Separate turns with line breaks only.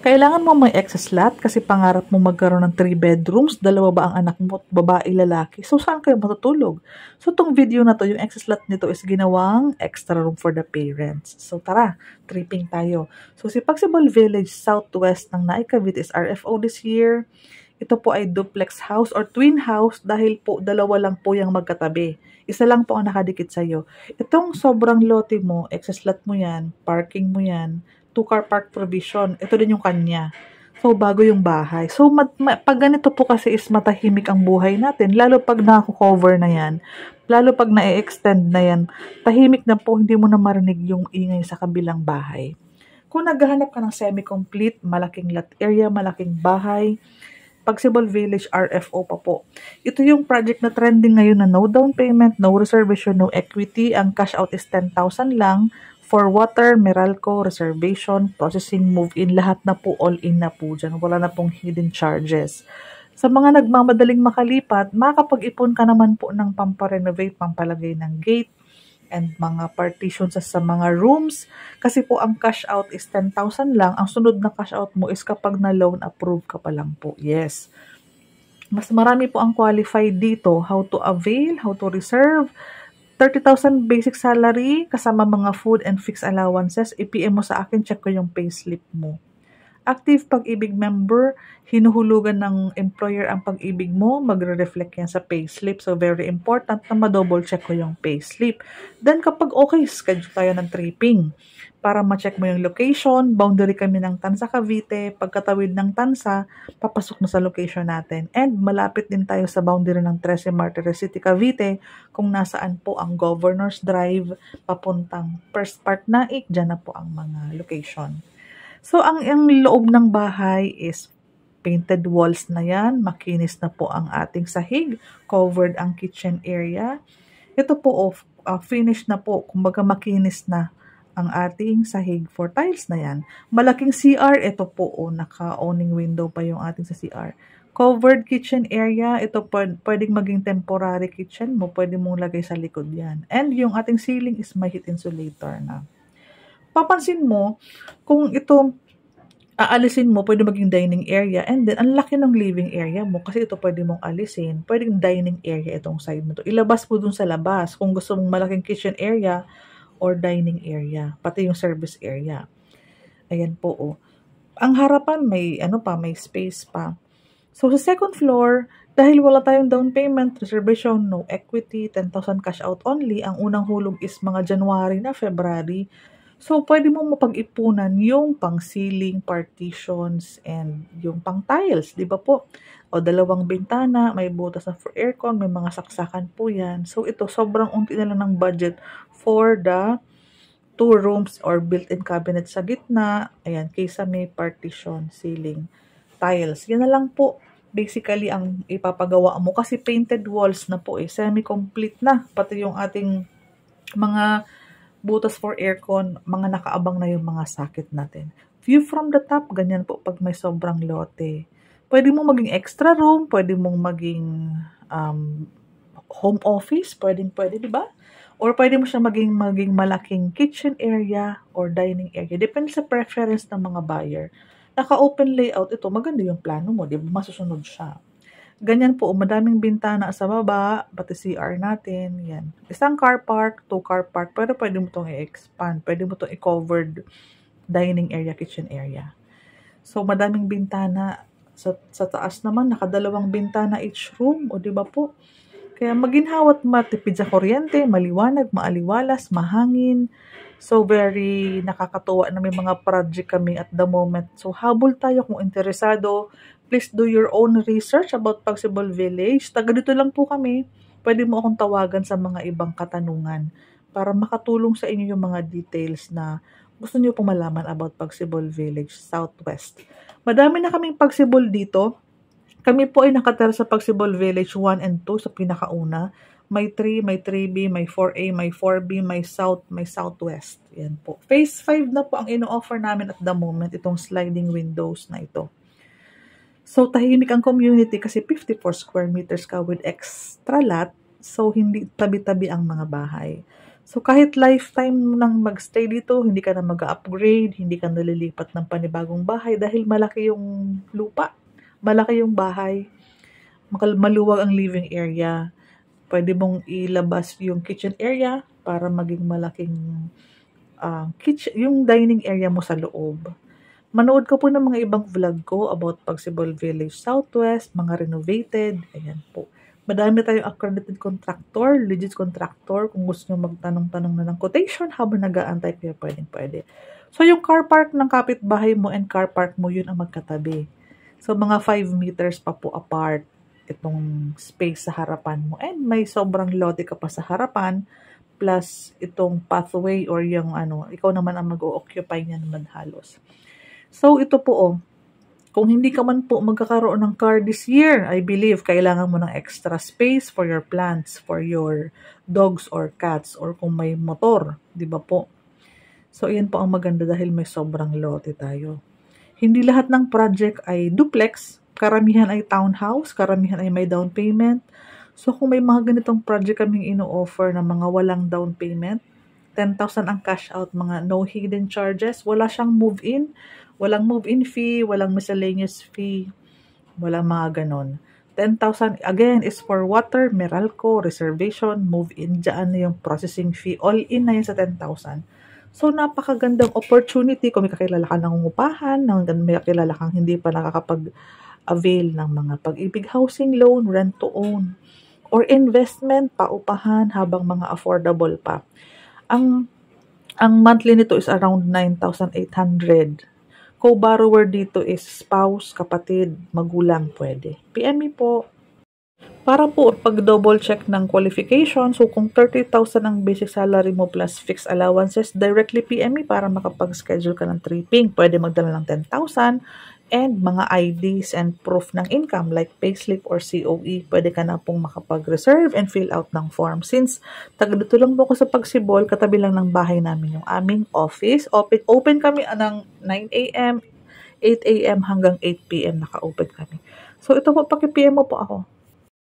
Kailangan mo may excess lot kasi pangarap mo magkaroon ng 3 bedrooms, dalawa ba ang anak mo, babae, lalaki. So, saan kayo matutulog? So, itong video na to, yung excess lot nito is ginawang extra room for the parents. So, tara, tripping tayo. So, si Pagsibol Village Southwest ng Naik Cavite is RFO this year. Ito po ay duplex house or twin house dahil po dalawa lang po yung magkatabi. Isa lang po ang nakadikit sa'yo. Itong sobrang lote mo, excess lot mo yan, parking mo yan, 2-car park provision. Ito din yung kanya. So, bago yung bahay. So, pag ganito po kasi is matahimik ang buhay natin. Lalo pag nako-cover na yan. Lalo pag na-extend na yan. Tahimik na po, hindi mo na marinig yung ingay sa kabilang bahay. Kung naghahanap ka ng semi-complete, malaking lot area, malaking bahay, Pagsibol Village RFO pa po. Ito yung project na trending ngayon na no down payment, no reservation, no equity. Ang cash out is 10,000 lang. For water, Meralco, reservation, processing, move-in, lahat na po, all-in na po dyan. Wala na pong hidden charges. Sa mga nagmamadaling makalipat, makakapag-ipon ka naman po ng pamparenovate, pampalagay ng gate, and mga partitions sa mga rooms. Kasi po ang cash out is 10,000 lang. Ang sunod na cash out mo is kapag na loan approve ka pa lang po. Yes. Mas marami po ang qualified dito. How to avail, how to reserve. 30,000 basic salary, kasama mga food and fixed allowances. I-PM mo sa akin, check ko yung payslip mo. Active Pag-ibig member, hinuhulugan ng employer ang pag-ibig mo, magre-reflect yan sa payslip. So, very important na ma-double check ko yung payslip. Then, kapag okay, schedule tayo ng tripping. Para ma-check mo yung location, boundary kami ng Tansa Cavite, pagkatawid ng Tansa, papasok na sa location natin. And malapit din tayo sa boundary ng Trece Martires City, Cavite, kung nasaan po ang Governor's Drive, papuntang First Park Naik, dyan na po ang mga location. So, ang loob ng bahay is painted walls na yan, makinis na po ang ating sahig, covered ang kitchen area. Ito po, finished na po, kumbaga makinis na ang ating sahig for tiles na yan. Malaking CR, ito po, naka-owning window pa yung ating sa CR. Covered kitchen area, ito pwedeng maging temporary kitchen mo, pwede mong lagay sa likod yan. And yung ating ceiling is may heat insulator na. Papansin mo, kung ito aalisin mo, pwede maging dining area, and then ang laki ng living area mo kasi ito pwede mong alisin, pwedeng dining area itong side mo to. Ilabas mo dun sa labas kung gusto mong malaking kitchen area or dining area, pati yung service area. Ayan po, Ang harapan may may space pa. So sa second floor, dahil wala tayong down payment, reservation, no equity, 10,000 cash out only, ang unang hulog is mga January na February. So, pwede mong mapag-ipunan yung pang-ceiling, partitions, and yung pang-tiles, di ba po? O, 2 bintana, may butas na for aircon, may mga saksakan po yan. So, ito, sobrang unti na lang ng budget for the 2 rooms or built-in cabinet sa gitna. Ayan, kaysa may partition, ceiling, tiles. Yan na lang po. Basically, ang ipapagawa mo. Kasi painted walls na po semi-complete na. Pati yung ating mga butas for aircon, mga nakaabang na yung mga socket natin. View from the top, ganyan po pag may sobrang lote. Pwede mong maging extra room, pwede mong maging home office, pwede, di ba? Or pwede mo siya maging malaking kitchen area or dining area. Depende sa preference ng mga buyer. Naka-open layout ito, maganda yung plano mo, di ba? Masusunod siya. Ganyan po, madaming bintana sa baba, pati CR natin, yan. Isang car park, 2 car park, pero pwede mo itong i-expand, pwede mo itong i-covered dining area, kitchen area. So, madaming bintana. Sa taas naman, nakadalawang bintana each room, o diba po? Kaya maginhawat matipid sa kuryente, maliwanag, maaliwalas, mahangin. So, very nakakatuwa na may mga project kami at the moment. So, habol tayo kung interesado. Please do your own research about Pagsibol Village. Taga dito lang po kami. Pwede mo akong tawagan sa mga ibang katanungan para makatulong sa inyo yung mga details na gusto niyo pong malaman about Pagsibol Village Southwest. Madami na kaming Pagsibol dito. Kami po ay nakatira sa Pagsibol Village 1 and 2 sa pinakauna. May 3, may 3B, may 4A, may 4B, may South, may Southwest. Yan po. Phase 5 na po ang ino-offer namin at the moment, itong sliding windows na ito. So, tahimik ang community kasi 54 square meters ka with extra lot. So, hindi tabi-tabi ang mga bahay. So, kahit lifetime nang magstay dito, hindi ka na mag-upgrade, hindi ka nalilipat ng panibagong bahay dahil malaki yung lupa, malaki yung bahay, maluwag ang living area. Pwede mong ilabas yung kitchen area para maging malaking kitchen, yung dining area mo sa loob. Manood ka po ng mga ibang vlog ko about Pagsibol Village Southwest, mga renovated, ayan po. Madami tayong accredited contractor, legit contractor, kung gusto nyo magtanong-tanong na ng quotation habang nag-aantay kayo, pwede. So, yung car park ng kapitbahay mo and car park mo, yun ang magkatabi. So, mga 5 meters pa po apart itong space sa harapan mo. And may sobrang lote ka pa sa harapan, plus itong pathway or yung ikaw naman ang mag-o-occupy niya naman halos. So, ito po kung hindi ka man po magkakaroon ng car this year, I believe, kailangan mo ng extra space for your plants, for your dogs or cats, or kung may motor, di ba po? So, yan po ang maganda dahil may sobrang lote tayo. Hindi lahat ng project ay duplex, karamihan ay townhouse, karamihan ay may down payment. So, kung may mga ganitong project kaming ino-offer na mga walang down payment, 10,000 ang cash out, mga no hidden charges, wala siyang move-in, walang move-in fee, walang miscellaneous fee, walang mga ganon. 10,000, again, is for water, Meralco, reservation, move-in, dyan na yung processing fee, all in na yan sa 10,000. So, napakagandang opportunity kung may kakilala ka ng ungupahan, may kakilala kang hindi pa nakakapag-avail ng mga Pag-ibig housing loan, rent to own, or investment, paupahan habang mga affordable pa. Ang monthly nito is around 9,800. Co-borrower dito is spouse, kapatid, magulang, pwede. PM po. Para po pag-double check ng qualification, so kung 30,000 ang basic salary mo plus fixed allowances, directly PM para makapag-schedule ka ng tripping. Pwede magdala ng 10,000 and mga IDs and proof ng income like payslip or COE. Pwede ka na pong makapag-reserve and fill out ng form. Since taga-dito lang po ako sa Pagsibol, katabi lang ng bahay namin yung aming office. Open kami ng 9 a.m., 8 a.m. hanggang 8 p.m. naka-open kami. So ito po, paki-PM mo po ako.